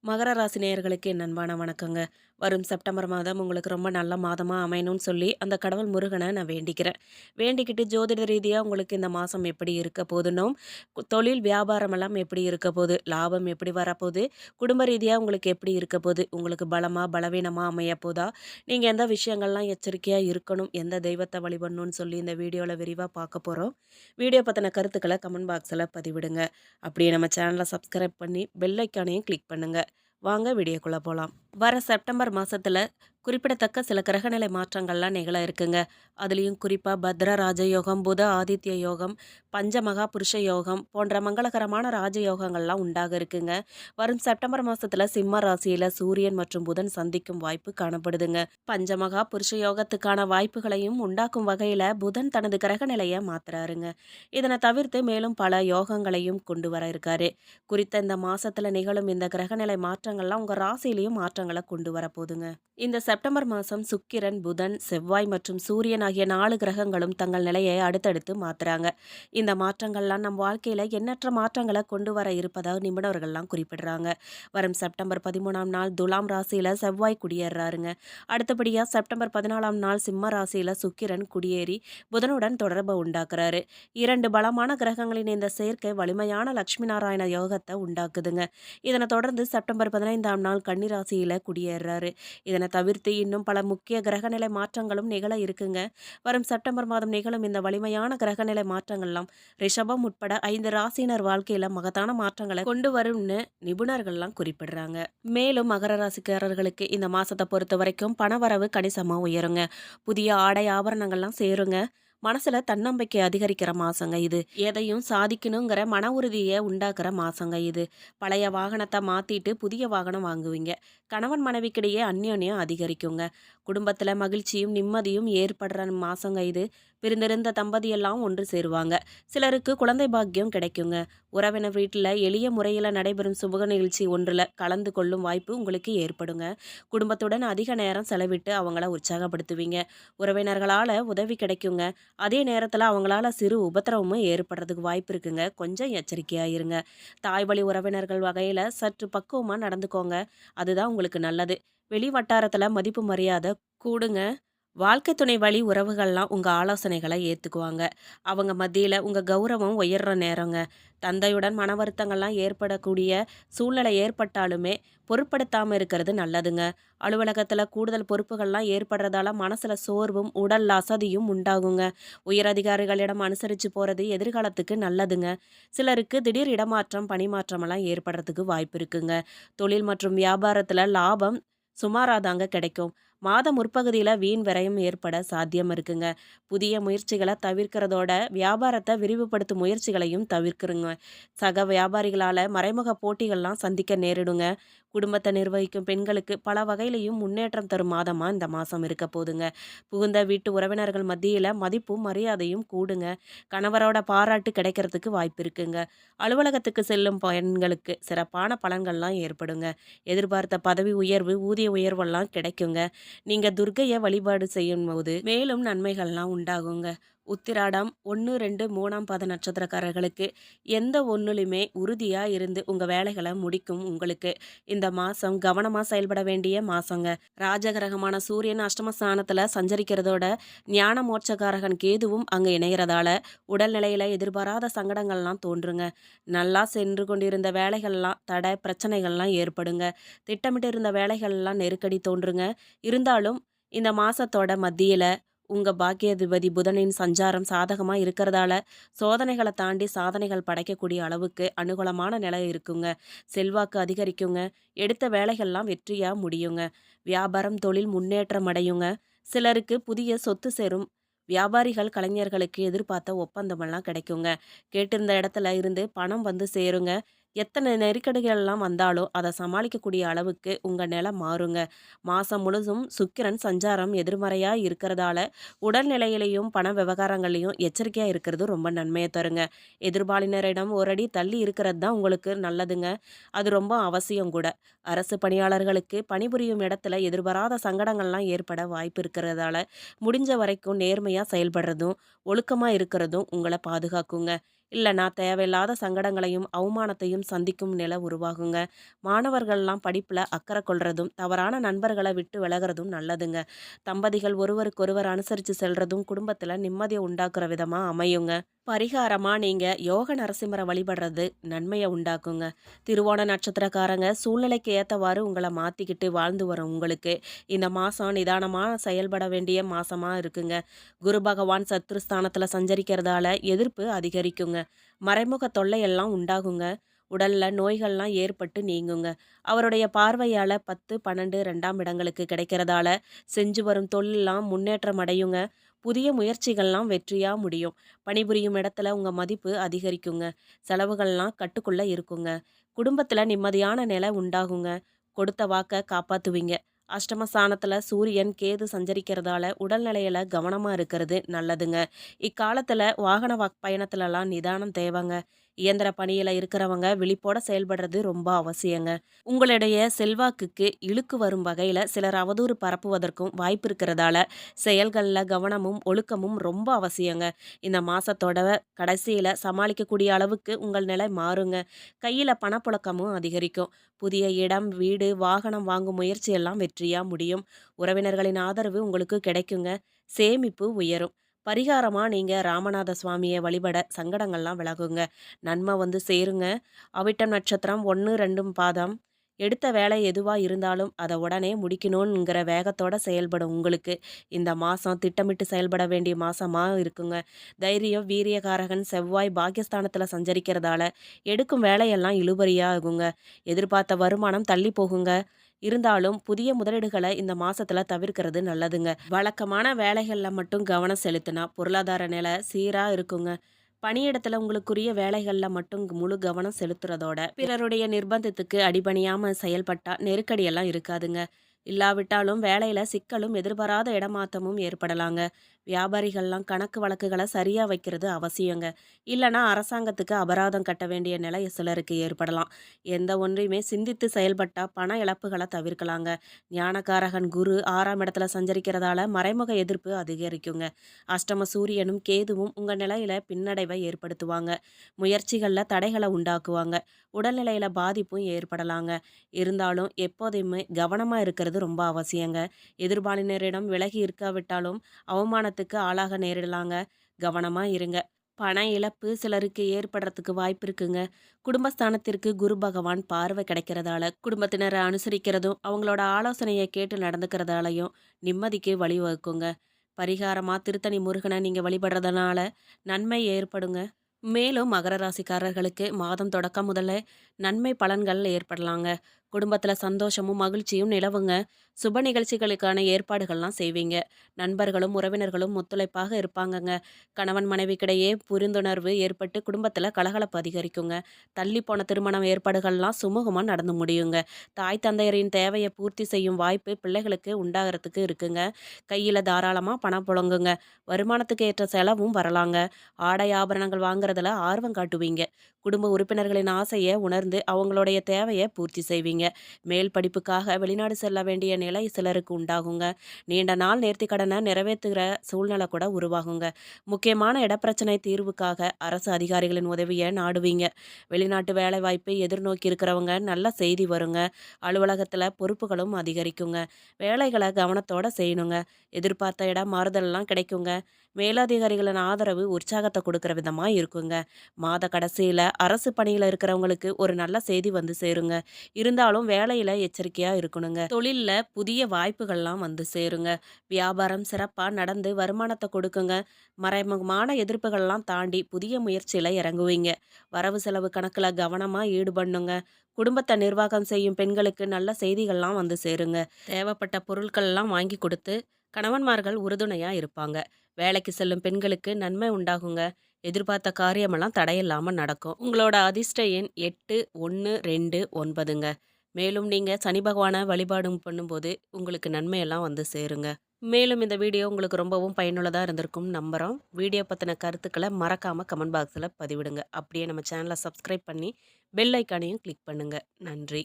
மகர ராசி நேயர்களுக்கு என் அன்பான வணக்கங்க. வரும் செப்டம்பர் மாதம் உங்களுக்கு ரொம்ப நல்ல மாதமா அமையணும்னு சொல்லி, அந்த கடவுள் முருகன நான் வேண்டிக்கிறேன். வேண்டிக்கிட்டு ஜோதிட ரீதியா உங்களுக்கு இந்த மாசம் எப்படி இருக்க போதுன்னும், தொழில் வியாபாரமெல்லாம் எப்படி இருக்க போது, லாபம் எப்படி வரப்போது, குடும்ப ரீதியா உங்களுக்கு எப்படி இருக்க போது, உங்களுக்கு பலமா, பலவீனமா அமையப்போதா, நீங்க எந்த விஷயங்கள்லாம் எச்சரிக்கையா இருக்கணும், எந்த தெய்வத்த வழிபடணும்னு சொல்லி இந்த வீடியோல விரிவா பார்க்க போறோம். வீடியோ பத்தின கருத்துக்கள கமெண்ட் பாக்ஸ்ல பதிவிடுங்க. அப்படியே நம்ம சேனல சப்ஸ்கிரைப் பண்ணி பெல் ஐக்கானையும் கிளிக் பண்ணுங்க. வாங்க வீடியோக்குள்ள போலாம். வர செப்டம்பர் மாசத்துல குறிப்பிடத்தக்க சில கிரகநிலை மாற்றங்கள்லாம் நிகழ இருக்குங்க. அதுலயும் குறிப்பா பத்ர ராஜயோகம், புத ஆதித்ய யோகம், பஞ்சமகா புருஷ யோகம் போன்ற மங்களகரமான ராஜயோகங்கள்லாம் உண்டாக இருக்குங்க. வரும் செப்டம்பர் மாசத்துல சிம்ம ராசியில சூரியன் மற்றும் புதன் சந்திக்கும் வாய்ப்பு காணப்படுதுங்க. பஞ்சமகா புருஷ யோகத்துக்கான வாய்ப்புகளையும் உண்டாக்கும் வகையில புதன் தனது கிரகநிலையை மாத்துறாருங்க. இதனை தவிர்த்து மேலும் பல யோகங்களையும் கொண்டு வர இருக்காரு. குறித்த இந்த மாசத்துல நிகழும் இந்த கிரகநிலை மாற்றங்கள்லாம் உங்க ராசியிலையும் மாற்றங்களை கொண்டு வர போதுங்க. இந்த செப்டம்பர் மாதம் சுக்கிரன், புதன், செவ்வாய் மற்றும் சூரியன் ஆகிய 4 கிரகங்களும் தங்கள் நிலையை அடுத்தடுத்து மாத்துறாங்க. இந்த மாற்றங்கள்லாம் நம் வாழ்க்கையில எண்ணற்ற மாற்றங்களை கொண்டு வர இருப்பதாக நிபுணர்கள்லாம் குறிப்பிடுறாங்க. வரும் செப்டம்பர் 13ஆம் நாள் துலாம் ராசியில செவ்வாய் குடியேறாருங்க. அடுத்தபடியா செப்டம்பர் 14ஆம் நாள் சிம்ம ராசியில சுக்கிரன் குடியேறி புதனுடன் தொடர்பு உண்டாக்குறாரு. 2 பலமான கிரகங்களின் இந்த சேர்க்கை வலிமையான லட்சுமி நாராயண யோகத்தை உண்டாக்குதுங்க. இதனை தொடர்ந்து செப்டம்பர் 15ஆம் நாள் கன்னி ராசியில குடியேறாரு. இதனை தவிர்த்து இன்னும் பல முக்கிய கிரகநிலை மாற்றங்களும் நிகழ இருக்குங்க. வரும் செப்டம்பர் மாதம் நிகழும் இந்த வலிமையான கிரகநிலை மாற்றங்கள்லாம் ரிஷபம் உட்பட 5 ராசியினர் வாழ்க்கையில மகத்தான மாற்றங்களை கொண்டு வரும்னு நிபுணர்கள்லாம் குறிப்பிடுறாங்க. மேலும் மகர ராசிக்காரர்களுக்கு இந்த மாசத்தை பொறுத்த வரைக்கும் பணவரவு கணிசமா உயருங்க. புதிய ஆடை ஆபரணங்கள்லாம் சேருங்க. மனசுல தன்னம்பிக்கை அதிகரிக்கிற மாசங்க இது. எதையும் சாதிக்கணுங்கிற மன உறுதியை உண்டாக்குற மாசங்க இது. பழைய வாகனத்தை மாத்திட்டு புதிய வாகனம் வாங்குவீங்க. கணவன் மனைவிக்கிடையே அந்யோன்யம் அதிகரிக்குங்க. குடும்பத்துல மகிழ்ச்சியும் நிம்மதியும் ஏற்படுற மாசங்க இது. பிரிந்திருந்த தம்பதியெல்லாம் ஒன்று சேருவாங்க. சிலருக்கு குழந்தை பாக்கியம் கிடைக்குங்க. உறவினர் வீட்டில் எளிய முறையில் நடைபெறும் சுப நிகழ்ச்சி ஒன்றில் கலந்து கொள்ளும் வாய்ப்பு உங்களுக்கு ஏற்படுங்க. குடும்பத்துடன் அதிக நேரம் செலவிட்டு அவங்கள உற்சாகப்படுத்துவீங்க. உறவினர்களால் உதவி கிடைக்குங்க. அதே நேரத்தில் அவங்களால சிறு உபத்திரவமும் ஏற்படுறதுக்கு வாய்ப்பு இருக்குங்க. கொஞ்சம் எச்சரிக்கையாக இருங்க. தாய் வழி உறவினர்கள் வகையில் சற்று பக்குவமாக நடந்துக்கோங்க. அதுதான் உங்களுக்கு நல்லது. வெளி வட்டாரத்தில் மதிப்பு மரியாதை கூடுங்க. வாழ்க்கை துணை வழி உறவுகள்லாம் உங்கள் ஆலோசனைகளை ஏற்றுக்குவாங்க. அவங்க மத்தியில் உங்கள் கௌரவம் உயர்ற நேரங்க. தந்தையுடன் மன வருத்தங்கள்லாம் ஏற்படக்கூடிய சூழ்நிலை ஏற்பட்டாலுமே பொருட்படுத்தாமல் இருக்கிறது நல்லதுங்க. அலுவலகத்தில் கூடுதல் பொறுப்புகள்லாம் ஏற்படுறதால மனசில் சோர்வும் உடல் அசதியும் உண்டாகுங்க. உயரதிகாரிகளிடம் அனுசரித்து போகிறது எதிர்காலத்துக்கு நல்லதுங்க. சிலருக்கு திடீர் இடமாற்றம் பணிமாற்றமெல்லாம் ஏற்படுறதுக்கு வாய்ப்பு இருக்குங்க. தொழில் மற்றும் வியாபாரத்தில் லாபம் சுமாராக தாங்க கிடைக்கும். மாத முற்பகுதியில் வீண் விரயம் ஏற்பட சாத்தியம் இருக்குங்க. புதிய முயற்சிகளை தவிர்க்கிறதோட வியாபாரத்தை விரிவுபடுத்தும் முயற்சிகளையும் தவிர்க்குறங்க. சக வியாபாரிகளால் மறைமுக போட்டிகள்லாம் சந்திக்க நேரிடுங்க. குடும்பத்தை நிர்வகிக்கும் பெண்களுக்கு பல வகையிலையும் முன்னேற்றம் தரும் மாதமாக இந்த மாதம் இருக்க போதுங்க. புகுந்த வீட்டு உறவினர்கள் மத்தியில் மதிப்பும் மரியாதையும் கூடுங்க. கணவரோட பாராட்டு கிடைக்கிறதுக்கு வாய்ப்பு இருக்குங்க. அலுவலகத்துக்கு செல்லும் பெண்களுக்கு சிறப்பான பலன்கள்லாம் ஏற்படுங்க. எதிர்பார்த்த பதவி உயர்வு, ஊதிய உயர்வெல்லாம் கிடைக்குங்க. நீங்க துர்க்கைய வழிபாடு செய்யும்போது மேலும் நன்மைகள்லாம் உண்டாகுங்க. உத்திராடம் 1, 2, 3ஆம் பாத நட்சத்திரக்காரர்களுக்கு எந்த ஒன்றுலையுமே உறுதியாக இருந்து உங்கள் வேலைகளை முடிக்கும் உங்களுக்கு இந்த மாதம் கவனமாக செயல்பட வேண்டிய மாதங்க. ராஜகிரகமான சூரியன் அஷ்டமஸ்தானத்தில் சஞ்சரிக்கிறதோட ஞான மோட்சகாரகன் கேதுவும் அங்கே இணைகிறதால உடல்நிலையில் எதிர்பாராத சங்கடங்கள்லாம் தோன்றுங்க. நல்லா சென்று கொண்டிருந்த வேலைகள்லாம் தடை பிரச்சனைகள்லாம் ஏற்படுங்க. திட்டமிட்டு இருந்த வேலைகள்லாம் நெருக்கடி தோன்றுங்க. இருந்தாலும் இந்த மாசத்தோட மத்தியில் உங்க பாக்கியாதிபதி புதனின் சஞ்சாரம் சாதகமா இருக்கிறதால சோதனைகளை தாண்டி சாதனைகள் படைக்கக்கூடிய அளவுக்கு அனுகூலமான நிலை இருக்குங்க. செல்வாக்கு அதிகரிக்குங்க. எடுத்த வேலைகள்லாம் வெற்றியா முடியுங்க. வியாபாரம் தொழில் முன்னேற்றம் அடையுங்க. சிலருக்கு புதிய சொத்து சேரும். வியாபாரிகள் கலைஞர்களுக்கு எதிர்பார்த்த ஒப்பந்தமெல்லாம் கிடைக்குங்க. கேட்டிருந்த இடத்துல இருந்து பணம் வந்து சேருங்க. எத்தனை நெருக்கடிகள்லாம் வந்தாலும் அதை சமாளிக்கக்கூடிய அளவுக்கு உங்கள் நிலை மாறுங்க. மாதம் முழுதும் சுக்கிரன் சஞ்சாரம் எதிர்மறையாக இருக்கிறதால உடல்நிலையிலையும் பண விவகாரங்களையும் எச்சரிக்கையாக இருக்கிறது ரொம்ப நன்மையை தருங்க. எதிர்பாலினரிடம் ஒரு அடி தள்ளி இருக்கிறது தான் உங்களுக்கு நல்லதுங்க. அது ரொம்ப அவசியம் கூட. அரசு பணியாளர்களுக்கு பணிபுரியும் இடத்துல எதிர்பாராத சங்கடங்கள்லாம் ஏற்பட வாய்ப்பு இருக்கிறதால முடிஞ்ச வரைக்கும் நேர்மையாக செயல்படுறதும் ஒழுக்கமாக இருக்கிறதும் உங்களை பாதுகாக்குங்க. இல்லைனா தேவையில்லாத சங்கடங்களையும் அவமானத்தையும் சந்திக்கும் நிலை உருவாகுங்க. மாணவர்கள்லாம் படிப்பில் அக்கறை கொள்றதும் தவறான நண்பர்களை விட்டு விலகிறதும் நல்லதுங்க. தம்பதிகள் ஒருவருக்கொருவர் அனுசரித்து செல்றதும் குடும்பத்தில் நிம்மதியை உண்டாக்குற விதமாக அமையுங்க. பரிகாரமாக நீங்கள் யோக நரசிம்மரை வழிபடுறது நன்மையை உண்டாக்குங்க. திருவோண நட்சத்திரக்காரங்க சூழ்நிலைக்கு ஏற்றவாறு உங்களை மாற்றிக்கிட்டு வாழ்ந்து வரும் உங்களுக்கு இந்த மாதம் நிதானமாக செயல்பட வேண்டிய மாதமாக இருக்குங்க. குரு பகவான் சத்ருஸ்தானத்தில் சஞ்சரிக்கிறதால எதிர்ப்பு அதிகரிக்குங்க. மறைமுக தொல்லையெல்லாம் உண்டாகுங்க. உடல்ல நோய்கள்லாம் ஏற்பட்டு நீங்குங்க. அவருடைய பார்வையால் 10, 12, 2ஆம் இடங்களுக்கு கிடைக்கிறதால செஞ்சு வரும் தொழிலெலாம் முன்னேற்றம் அடையுங்க. புதிய முயற்சிகள்லாம் வெற்றியா முடியும். பணிபுரியும் இடத்துல உங்க மதிப்பு அதிகரிக்குங்க. செலவுகள்லாம் கட்டுக்குள்ள இருக்குங்க. குடும்பத்துல நிம்மதியான நிலை உண்டாகுங்க. கொடுத்த வாக்க காப்பாத்துவீங்க. அஷ்டமஸ்தானத்துல சூரியன் கேது சஞ்சரிக்கிறதால உடல்நிலையில கவனமா இருக்கிறது நல்லதுங்க. இக்காலத்துல வாகன பயணத்துலலாம் நிதானம் தேவைங்க. இயந்திர பணியில இருக்கிறவங்க விழிப்போட செயல்படுறது ரொம்ப அவசியங்க. உங்களுடைய செல்வாக்குக்கு இழுக்கு வரும் வகையில சிலர் அவதூறு பரப்புவதற்கும் வாய்ப்பு இருக்கிறதால செயல்கள்ல கவனமும் ஒழுக்கமும் ரொம்ப அவசியங்க. இந்த மாசத்தோட கடைசியில சமாளிக்கக்கூடிய அளவுக்கு உங்கள் நிலை மாறுங்க. கையில பணப்புழக்கமும் அதிகரிக்கும். புதிய இடம், வீடு, வாகனம் வாங்கும் முயற்சியெல்லாம் வெற்றியா முடியும். உறவினர்களின் ஆதரவு உங்களுக்கு கிடைக்குங்க. சேமிப்பு உயரும். பரிகாரமா நீங்க ராமநாத சுவாமியை வழிபட சங்கடங்கள்லாம் விலகுங்க. நன்மை வந்து சேருங்க. அவிட்டம் நட்சத்திரம் 1, 2 பாதம். எடுத்த வேலை எதுவா இருந்தாலும் அதை உடனே முடிக்கணுங்கிற வேகத்தோட செயல்படும் உங்களுக்கு இந்த மாதம் திட்டமிட்டு செயல்பட வேண்டிய மாதமாக இருக்குங்க. தைரியம், வீரியகாரகன் செவ்வாய் பாக்கியஸ்தானத்தில் சஞ்சரிக்கிறதால எடுக்கும் வேலையெல்லாம் இழுபறியாகுங்க. எதிர்பார்த்த வருமானம் தள்ளி போகுங்க. இருந்தாலும் புதிய முதலீடுகளை இந்த மாசத்துல தவிர்க்கிறது நல்லதுங்க. வழக்கமான வேலைகள்ல மட்டும் கவனம் செலுத்தினா பொருளாதார நிலை சீரா இருக்குங்க. பணியிடத்துல உங்களுக்குரிய வேலைகள்ல மட்டும் முழு கவனம் செலுத்துறதோட பிறருடைய நிர்பந்தத்துக்கு அடிபணியாம செயல்பட்டா நெருக்கடியெல்லாம் இருக்காதுங்க. இல்லாவிட்டாலும் வேலையில சிக்கலும் எதிர்பாராத இடமாற்றமும் ஏற்படலாங்க. வியாபாரிகள்லாம் கணக்கு வழக்குகளை சரியா வைக்கிறது அவசியங்க. இல்லைன்னா அரசாங்கத்துக்கு அபராதம் கட்ட வேண்டிய நிலை சிலருக்கு ஏற்படலாம். எந்த ஒன்றையுமே சிந்தித்து செயல்பட்டா பண இழப்புகளை தவிர்க்கலாங்க. ஞானகாரகன் குரு 6ஆம் இடத்துல சஞ்சரிக்கிறதால மறைமுக எதிர்ப்பு அதிகரிக்குங்க. அஷ்டம சூரியனும் கேதுவும் உங்க நிலையில பின்னடைவை ஏற்படுத்துவாங்க. முயற்சிகள்ல தடைகளை உண்டாக்குவாங்க. உடல்நிலையில பாதிப்பும் ஏற்படலாங்க. இருந்தாலும் எப்போதையுமே கவனமா இருக்கிறது ரொம்ப அவசியங்க. எதிர்பாலினரிடம் விலகி இருக்காவிட்டாலும் அவமானத்துக்கு ஆளாக நேரிடலாங்க. கவனமா இருங்க. பண இழப்பு சிலருக்கு ஏற்படுறதுக்கு வாய்ப்பு இருக்குங்க. குடும்பஸ்தானத்திற்கு குரு பகவான் பார்வை கிடைக்கிறதால குடும்பத்தினரை அனுசரிக்கிறதும் அவங்களோட ஆலோசனையை கேட்டு நடந்துக்கிறதாலையும் நிம்மதிக்கு வழிவகுக்குங்க. பரிகாரமா திருத்தணி முருகனை நீங்க வழிபடுறதுனால நன்மை ஏற்படுங்க. மேலும் மகர ராசிக்காரர்களுக்கு மாதம் தொடக்கம் முதல்ல நன்மை பலன்கள் ஏற்படலாங்க. குடும்பத்துல சந்தோஷமும் மகிழ்ச்சியும் நிலவுங்க. சுப நிகழ்ச்சிகளுக்கான ஏற்பாடுகள்லாம் செய்வீங்க. நண்பர்களும் உறவினர்களும் ஒத்துழைப்பாக இருப்பாங்கங்க. கணவன் மனைவிக்கிடையே புரிந்துணர்வு ஏற்பட்டு குடும்பத்துல கலகலப்பு அதிகரிக்குங்க. தள்ளி போன திருமணம் ஏற்பாடுகள்லாம் சுமூகமா நடந்து முடியுங்க. தாய் தந்தையரின் தேவையை பூர்த்தி செய்யும் வாய்ப்பு பிள்ளைகளுக்கு உண்டாகிறதுக்கு இருக்குங்க. கையில தாராளமா பணம் புழங்குங்க. வருமானத்துக்கு ஏற்ற செலவும் வரலாங்க. ஆடை ஆபரணங்கள் வாங்குறதுல ஆர்வம் காட்டுவீங்க. குடும்ப உறுப்பினர்களின் ஆசையை உணர்ந்து அவங்களுடைய தேவையை பூர்த்தி செய்வீங்க. மேல் படிப்புக்காக வெளிநாடு செல்ல வேண்டிய நிலை சிலருக்கு உண்டாகுங்க. நீண்ட நாள் நேர்த்தி கடனை நிறைவேற்றுகிற சூழ்நிலை கூட உருவாகுங்க. முக்கியமான இடப்பிரச்சனை தீர்வுக்காக அரசு அதிகாரிகளின் உதவியை நாடுவீங்க. வெளிநாட்டு வேலை வாய்ப்பை எதிர்நோக்கி இருக்கிறவங்க நல்ல செய்தி வருங்க. அலுவலகத்தில் பொறுப்புகளும் அதிகரிக்குங்க. வேலைகளை கவனத்தோட செய்யணுங்க. எதிர்பார்த்த இடம் மாறுதல்லாம் கிடைக்குங்க. மேலதிகாரிகளின் ஆதரவு உற்சாகத்தை கொடுக்குற விதமாக இருக்குங்க. மாத கடைசியில் அரசு பணியில் இருக்கிறவங்களுக்கு ஒரு நல்ல செய்தி வந்து சேருங்க. இருந்தாலும் வேலையில் எச்சரிக்கையாக இருக்கணுங்க. தொழிலில் புதிய வாய்ப்புகள்லாம் வந்து சேருங்க. வியாபாரம் சிறப்பாக நடந்து வருமானத்தை கொடுக்குங்க. மறைமுகமான எதிர்ப்புகள்லாம் தாண்டி புதிய முயற்சியில் இறங்குவீங்க. வரவு செலவு கணக்கில் கவனமாக ஈடுபடணுங்க. குடும்பத்தை நிர்வாகம் செய்யும் பெண்களுக்கு நல்ல செய்திகள்லாம் வந்து சேருங்க. தேவைப்பட்ட பொருட்கள்லாம் வாங்கி கொடுத்து கணவன்மார்கள் உறுதுணையாக இருப்பாங்க. வேலைக்கு செல்லும் பெண்களுக்கு நன்மை உண்டாகுங்க. எதிர்பார்த்த காரியமெல்லாம் தடையில்லாமல் நடக்கும். உங்களோட அதிர்ஷ்ட எண் 8, 1, 2, 9ங்க. மேலும் நீங்கள் சனி பகவானை வழிபாடும் பண்ணும்போது உங்களுக்கு நன்மையெல்லாம் வந்து சேருங்க. மேலும் இந்த வீடியோ உங்களுக்கு ரொம்பவும் பயனுள்ளதாக இருந்திருக்கும் நம்புகிறோம். வீடியோ பற்றின கருத்துக்களை மறக்காமல் கமெண்ட் பாக்ஸில் பதிவிடுங்க. அப்படியே நம்ம சேனலை சப்ஸ்கிரைப் பண்ணி பெல் ஐக்கானையும் கிளிக் பண்ணுங்கள். நன்றி.